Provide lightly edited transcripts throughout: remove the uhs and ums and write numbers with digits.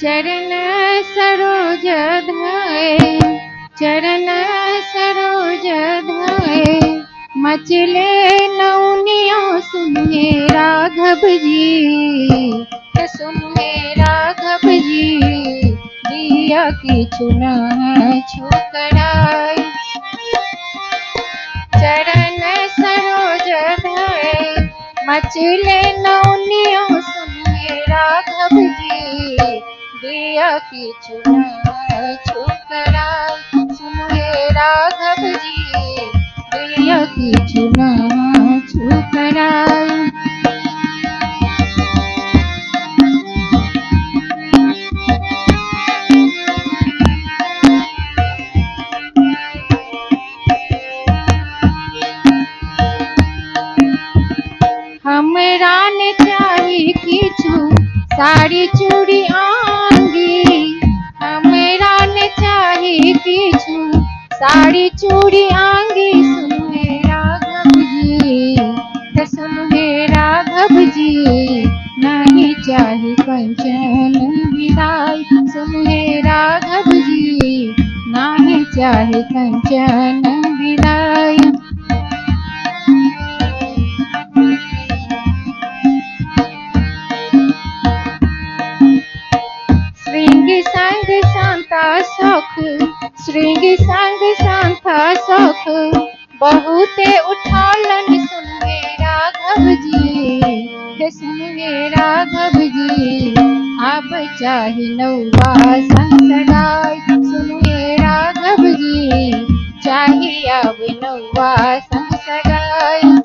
चरण सरोज धाये, चरण सरोज धाये, मचले नौनियों सुनिए राघव जी, सुनिए राघव जी, दिया की चुना छोकराई। चरण सरोज धाये, मचले नौनियों सुनिए राघव जी, दिया की चुना छोकराई। सुनिए राघव जी, दिया की चुना छोकराई। हमरा ने चाही किछु साड़ी चूड़ी आंगी, हमरा ने चाही किछु साड़ी चूड़ी आंगी। सुनिए राघव जी, सुनिए राघव जी, नहीं चाही कंचन विदाई। सुनिए राघव जी, नहीं चाही कंचन विदाई। श्रृंगी संग शांता सौख, श्रृंगी संग शांता सौख, बहुते उठालन। सुनिए राघव जी, सुनिए राघव जी, अब चाही नौवा संसगाई। सुनिए राघव जी, चाही अब नौवा संसगाई।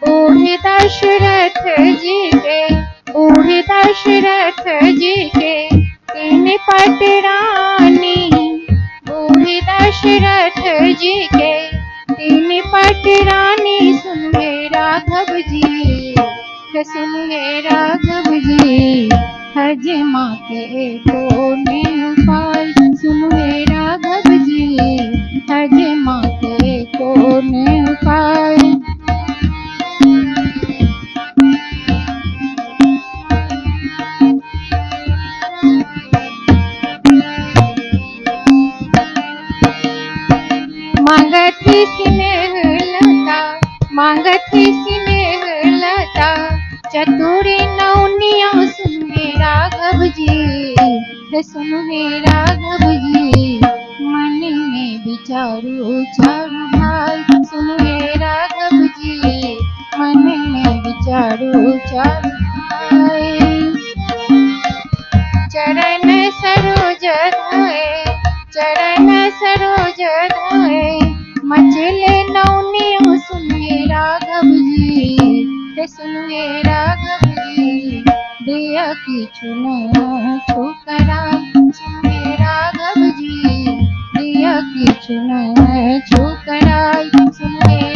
बूढ़े दशरथ जी के, बूढ़े दशरथ जी के तीन पटरानी, बूढ़े दशरथ जी के तीन पटरानी। सुनिए राघव जी, सुनिए राघव जी, हजमा के को ने उपाय। सुनिए राघव जी, हजमा के को ने उपाय। मांगथी स्नेह लता, मांगथी स्नेह लता, चतुरी नौनियों। सुनिए राघव जी, सुनिए राघव जी, मन में विचारू चारू भाई। सुनिए राघव जी, मन में विचारू चारू भाई। चरण सरोज धाये, चरण सरोज धाये, मचले नौनियों। सुनिए राघव जी, सुनिए राघव जी, दिया की चुना छोकराई। सुनिए राघव जी, दिया की चुना छोकराई। सुनिए